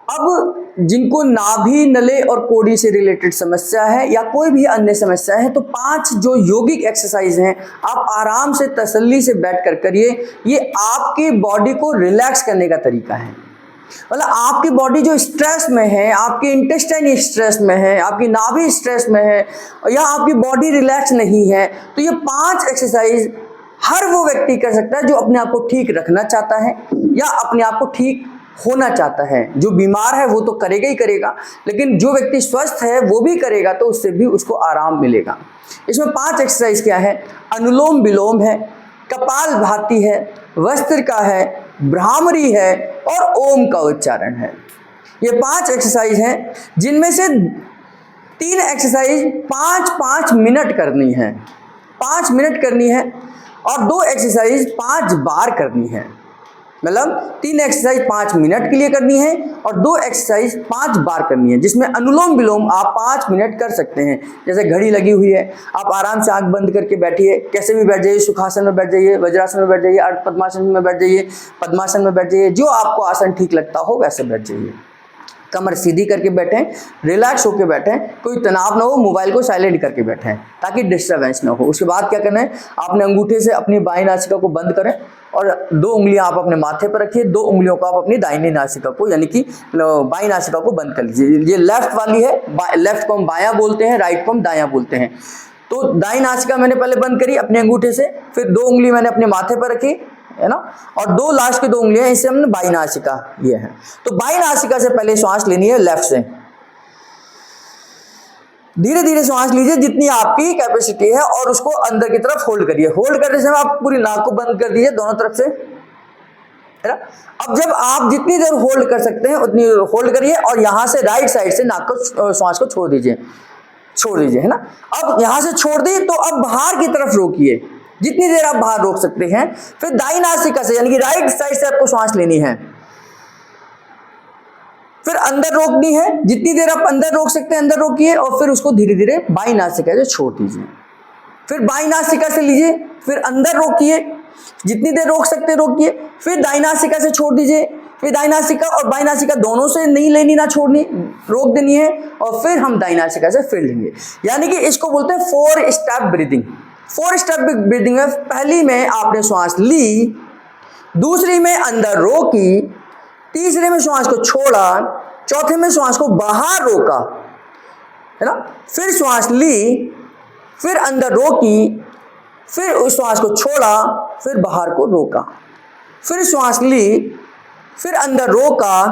अब जिनको नाभि नले और कोड़ी से रिलेटेड समस्या है या कोई भी अन्य समस्या है, तो 5 जो योगिक एक्सरसाइज हैं आप आराम से तसल्ली से बैठ कर करिए। ये आपकी बॉडी को रिलैक्स करने का तरीका है। मतलब आपकी बॉडी जो स्ट्रेस में है, आपकी इंटेस्टाइन स्ट्रेस में है, आपकी नाभि स्ट्रेस में है या आपकी बॉडी रिलैक्स नहीं है, तो ये 5 एक्सरसाइज हर वो व्यक्ति कर सकता है जो अपने आप को ठीक रखना चाहता है या अपने आप को ठीक होना चाहता है। जो बीमार है वो तो करेगा ही करेगा, लेकिन जो व्यक्ति स्वस्थ है वो भी करेगा तो उससे भी उसको आराम मिलेगा। इसमें 5 एक्सरसाइज क्या है? अनुलोम विलोम है, कपाल भाती है, वस्त्रिका है, भ्रामरी है और ओम का उच्चारण है। ये 5 एक्सरसाइज हैं जिनमें से 3 एक्सरसाइज 5-5 मिनट करनी है, 5 मिनट करनी है, और 2 एक्सरसाइज 5 बार करनी है। मतलब 3 एक्सरसाइज 5 मिनट के लिए करनी है और 2 एक्सरसाइज 5 बार करनी है, जिसमें अनुलोम विलोम आप 5 मिनट कर सकते हैं। जैसे घड़ी लगी हुई है, आप आराम से आंख बंद करके बैठिए, कैसे भी बैठ जाइए, सुखासन में बैठ जाइए, वज्रासन में बैठ जाइए, अर्ध पद्मासन में बैठ जाइए, पद्मासन में बैठ जाइए, जो आपको आसन ठीक लगता हो वैसे बैठ जाइए। कमर सीधी करके बैठें, रिलैक्स होकर बैठें, कोई तनाव ना हो, मोबाइल को साइलेंट करके बैठें ताकि डिस्टर्बेंस ना हो। उसके बाद क्या करना है, आपने अंगूठे से अपनी बाईं नासिका को बंद करें और 2 उंगलियां आप अपने माथे पर रखिए, 2 उंगलियों को आप अपनी दाहिनी नासिका को यानी कि बाईं नासिका को बंद कर लीजिए। ये लेफ्ट वाली है, लेफ्ट को हम बायां बोलते हैं, राइट को हम दायां बोलते हैं। तो दाईं नासिका मैंने पहले बंद करी अपने अंगूठे से, फिर 2 उंगली मैंने अपने माथे पर रखी, है ना, और 2 लास्ट की 2 उंगलियां इसे हमने बाईं नासिका ये है। तो बाईं नासिका से पहले श्वास लेनी है लेफ्ट से, धीरे धीरे श्वास लीजिए जितनी आपकी कैपेसिटी है और उसको अंदर की तरफ होल्ड करिए। होल्ड करने से आप पूरी नाक को बंद कर दीजिए दोनों तरफ से, है ना। अब जब आप जितनी देर होल्ड कर सकते हैं उतनी देर होल्ड करिए और यहां से राइट साइड से नाक को श्वास को छोड़ दीजिए, है ना। अब यहां से छोड़ दी तो अब बाहर की तरफ रोकिए, जितनी देर आप बाहर रोक सकते हैं। फिर दाईं नासिका से यानी कि राइट साइड से आपको श्वास लेनी है, फिर अंदर रोकनी है, जितनी देर आप अंदर रोक सकते हैं अंदर रोकिए और फिर उसको धीरे धीरे बाईं नासिका से छोड़ दीजिए। फिर बाईं नासिका से लीजिए, फिर अंदर रोकिए, जितनी देर रोक सकते हैं रोकिए, फिर दाईं नासिका से छोड़ दीजिए, फिर दाईं नासिका और बाईं नासिका दोनों से नहीं लेनी ना छोड़नी, रोक देनी है और फिर हम दाईं नासिका से फिर लेंगे। यानी कि इसको बोलते हैं 4 स्टेप ब्रीदिंग। 4 स्टेप ब्रीदिंग में पहली में आपने श्वास ली, दूसरी में अंदर रोकी, तीसरे में श्वास को छोड़ा, चौथे में श्वास को बाहर रोका, है ना, फिर श्वास ली, फिर अंदर रोकी, फिर उस श्वास को छोड़ा, फिर बाहर को रोका, फिर श्वास ली, फिर अंदर रोका,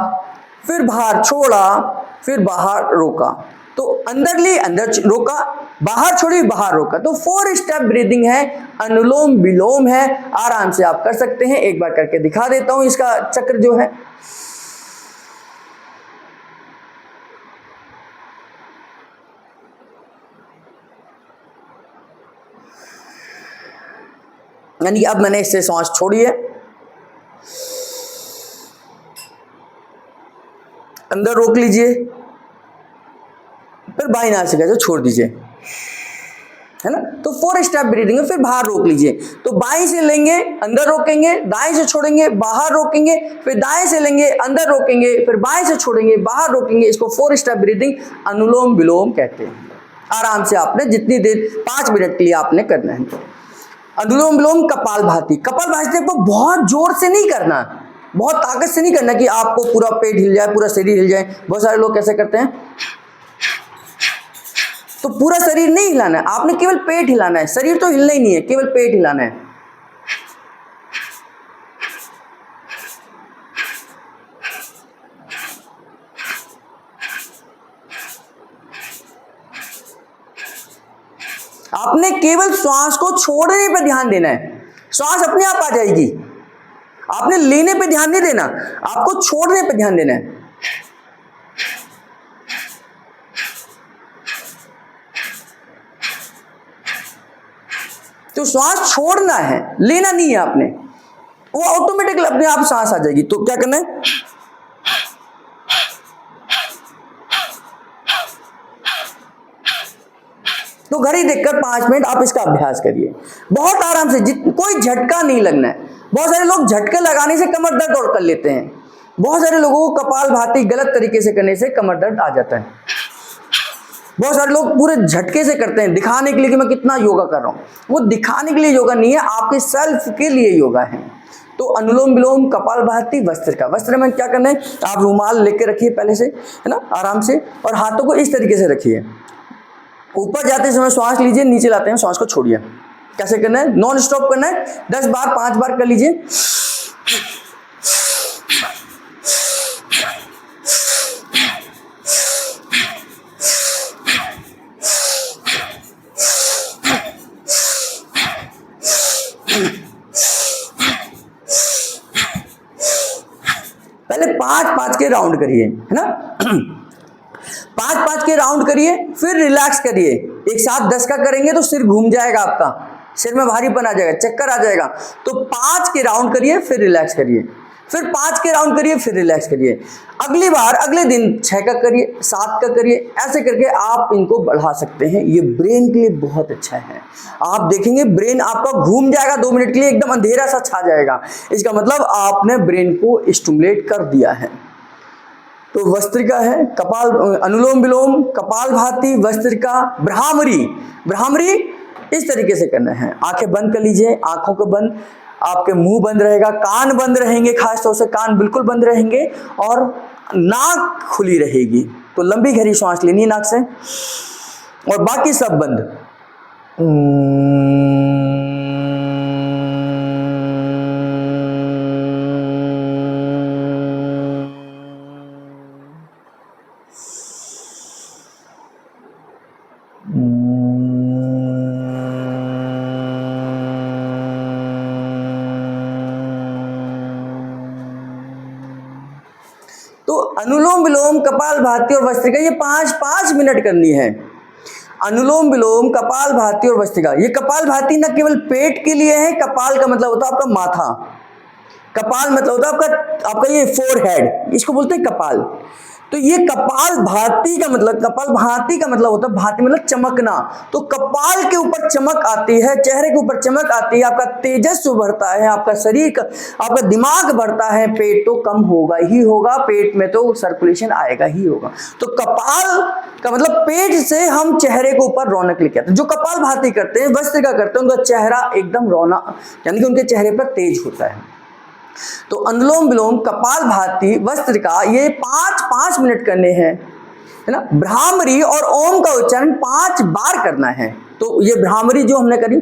फिर बाहर छोड़ा, फिर बाहर रोका। तो अंदर ली, अंदर रोका, बाहर छोड़ी, बाहर रोका। तो 4 स्टेप ब्रीदिंग है, अनुलोम विलोम है, आराम से आप कर सकते हैं। एक बार करके दिखा देता हूं इसका चक्र जो है। यानी कि अब मैंने इससे सांस छोड़ी है, अंदर रोक लीजिए, फिर बाईं नासिका से छोड़ दीजिए, है ना। तो 4 स्टेप ब्रीदिंग है। फिर बाहर रोक लीजिए, तो बाईं से लेंगे, अंदर रोकेंगे, दाएं से छोड़ेंगे, बाहर रोकेंगे, फिर दाएं से लेंगे, अंदर रोकेंगे, फिर बाएं से छोड़ेंगे, बाहर रोकेंगे। इसको 4 स्टेप ब्रीदिंग अनुलोम विलोम कहते हैं। आराम से आपने जितनी देर 5 मिनट के लिए आपने करना है। अनुलोम विलोम कपालभाति। कपालभाति को बहुत जोर से नहीं करना, बहुत ताकत से नहीं करना कि आपको पूरा पेट हिल जाए, पूरा शरीर हिल जाए। बहुत सारे लोग कैसे करते हैं, तो पूरा शरीर नहीं हिलाना है, आपने केवल पेट हिलाना है। शरीर तो हिलना ही नहीं है, केवल पेट हिलाना है। आपने केवल श्वास को छोड़ने पर ध्यान देना है, श्वास अपने आप आ जाएगी। आपने लेने पे ध्यान नहीं देना, आपको छोड़ने पे ध्यान देना है। तो श्वास छोड़ना है, लेना नहीं है आपने, वो ऑटोमेटिकली अपने आप सांस आ जाएगी। तो क्या करना है, तो घड़ी देखकर 5 मिनट आप इसका अभ्यास करिए, बहुत आराम से। कोई झटका नहीं लगना है। बहुत सारे लोग झटके लगाने से कमर दर्द और कर लेते हैं, बहुत सारे लोगों को कपालभाति गलत तरीके से करने से कमर दर्द आ जाता है। बहुत सारे लोग पूरे झटके से करते हैं दिखाने के लिए कि मैं कितना योगा कर रहा हूं। वो दिखाने के लिए योगा नहीं है, आपके सेल्फ के लिए योगा है। तो अनुलोम विलोम, कपालभाति, वस्त्रिका। वस्त्र में क्या करना है, आप रुमाल लेके रखिए पहले से, है ना, आराम से, और हाथों को इस तरीके से रखिए। ऊपर जाते समय श्वास लीजिए, नीचे लाते हैं श्वास को छोड़िए। कैसे करना है, नॉन स्टॉप करना है, 10 बार 5 बार कर लीजिए। पहले 5-5 के राउंड करिए, है ना, 5-5 के राउंड करिए, फिर रिलैक्स करिए। एक साथ 10 का करेंगे तो सिर घूम जाएगा, आपका सिर में भारीपन आ जाएगा, चक्कर आ जाएगा। तो 5 के राउंड करिए, फिर रिलैक्स करिए, फिर 5 के राउंड करिए, फिर रिलैक्स करिए। अगली बार अगले दिन 6 का करिए, 7 का करिए। ऐसे करके आप इनको बढ़ा सकते हैं। ये ब्रेन के लिए बहुत अच्छा है। आप देखेंगे ब्रेन आपका घूम जाएगा 2 मिनट के लिए, एकदम अंधेरा सा छा जाएगा। इसका मतलब आपने ब्रेन को स्टिमुलेट कर दिया है। तो वस्त्रिका है, कपाल, अनुलोम विलोम, कपालभाति, वस्त्रिका, भ्रामरी। भ्रामरी इस तरीके से करना है। आंखें बंद कर लीजिए, आंखों को बंद, आपके मुंह बंद रहेगा, कान बंद रहेंगे, खास तौर से कान बिल्कुल बंद रहेंगे, और नाक खुली रहेगी। तो लंबी गहरी सांस लेनी है नाक से, और बाकी सब बंद। तो अनुलोम विलोम, कपालभाति और वस्त्रिका ये 5-5 मिनट करनी है। अनुलोम विलोम, कपालभाति और वस्त्रिका। ये कपालभाति न केवल पेट के लिए है, कपाल का मतलब होता है आपका माथा, कपाल मतलब होता है आपका ये फोरहेड, इसको बोलते हैं कपाल। तो ये कपालभाति का मतलब, कपालभाति का मतलब होता है, भाति मतलब चमकना। तो कपाल के ऊपर चमक आती है, चेहरे के ऊपर चमक आती है, आपका तेजस्व बढ़ता है, आपका शरीर का, आपका दिमाग बढ़ता है। पेट तो कम होगा ही होगा, पेट में तो सर्कुलेशन आएगा ही होगा। तो कपाल का मतलब पेट से हम चेहरे के ऊपर रौनक लेके आते हैं। जो कपालभाति करते हैं, वस्त्रिका करते हैं, उनका चेहरा एकदम रौनक, यानी कि उनके चेहरे पर तेज होता है। तो अनुलोम विलोम, कपालभाति, वस्त्रिका ये 5-5 मिनट करने हैं, है ना। भ्रामरी और ओम का उच्चारण 5 बार करना है। तो ये भ्रामरी जो हमने करी,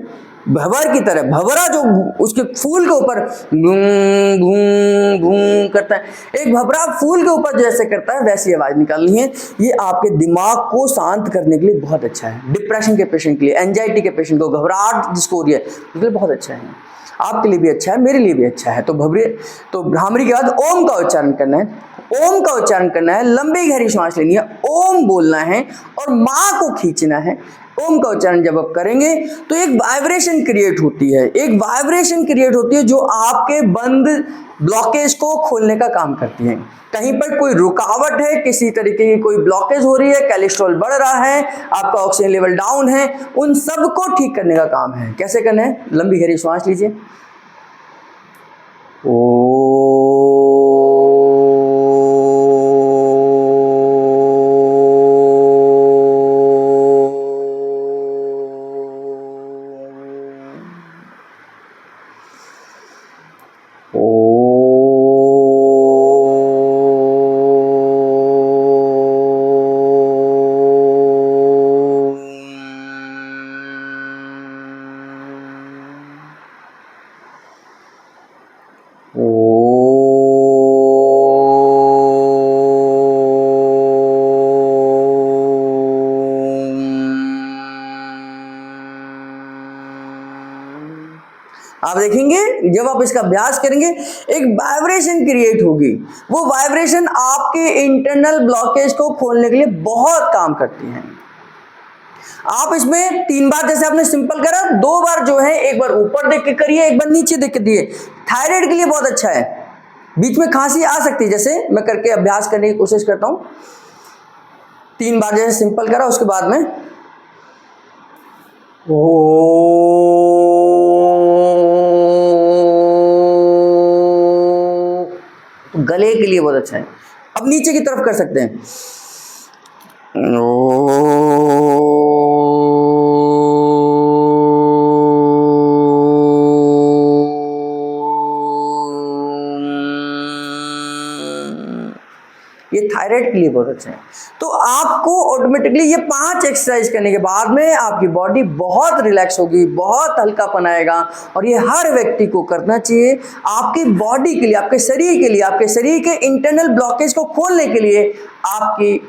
भंवर की तरह, भंवरा जो उसके फूल के ऊपर घूं घूं घूं करता है, एक भंवरा फूल के ऊपर जैसे करता है वैसी आवाज निकालनी है। ये आपके दिमाग को शांत करने के लिए बहुत अच्छा है। डिप्रेशन के पेशेंट के लिए, एंजाइटी के पेशेंट को, घबराहट जिसको हो रही है, उसके लिए बहुत अच्छा है। आपके लिए भी अच्छा है, मेरे लिए भी अच्छा है। तो भ्रामरी के बाद ओम का उच्चारण करना है। ओम का उच्चारण करना है, लंबी गहरी सांस लेनी है, ओम बोलना है और मां को खींचना है। ओम का उच्चारण जब आप करेंगे तो एक वाइब्रेशन क्रिएट होती है, एक वाइब्रेशन क्रिएट होती है जो आपके बंद ब्लॉकेज को खोलने का काम करती है। कहीं पर कोई रुकावट है, किसी तरीके की कोई ब्लॉकेज हो रही है, कोलेस्ट्रॉल बढ़ रहा है, आपका ऑक्सीजन लेवल डाउन है, उन सब को ठीक करने का काम है। कैसे करना है, लंबी गहरी सांस लीजिए, आप देखेंगे जब आप इसका अभ्यास करेंगे एक वाइब्रेशन क्रिएट होगी। वो वाइब्रेशन आपके इंटरनल ब्लॉकेज को खोलने के लिए बहुत काम करती है। आप इसमें 3 बार, जैसे आपने सिंपल करा, 2 बार जो है, एक बार ऊपर देख के करिए, एक बार नीचे देख के दिए। थायराइड के लिए बहुत अच्छा है। बीच में खांसी आ सकती है, जैसे मैं करके अभ्यास करने की कोशिश करता हूं। 3 बार जैसे सिंपल करा, उसके बाद में गले के लिए बहुत अच्छा है। अब नीचे की तरफ कर सकते हैं। ये थायराइड के लिए बहुत अच्छा है। तो आपको ऑटोमेटिकली ये 5 एक्सरसाइज करने के बाद में आपकी बॉडी बहुत रिलैक्स होगी, बहुत हल्कापन आएगा, और ये हर व्यक्ति को करना चाहिए। आपकी बॉडी के लिए, आपके शरीर के लिए, आपके शरीर के इंटरनल ब्लॉकेज को खोलने के लिए, आपकी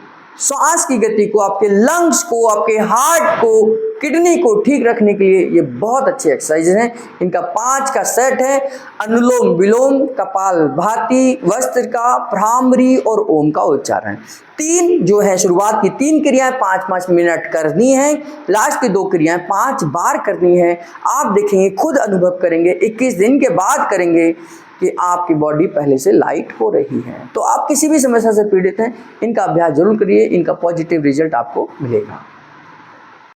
श्वास की गति को, आपके लंग्स को, आपके हार्ट को, किडनी को ठीक रखने के लिए ये बहुत अच्छे एक्सरसाइजेज हैं। इनका 5 का सेट है। अनुलोम विलोम, कपालभाति, वस्त्रिका, भ्रामरी और ओम का उच्चारण। 3 जो है शुरुआत की 3 क्रियाएं 5-5 मिनट करनी है। लास्ट की 2 क्रियाएं 5 बार करनी है। आप देखेंगे, खुद अनुभव करेंगे, 21 दिन के बाद करेंगे कि आपकी बॉडी पहले से लाइट हो रही है। तो आप किसी भी समस्या से पीड़ित हैं, इनका अभ्यास जरूर करिए, इनका पॉजिटिव रिजल्ट आपको मिलेगा।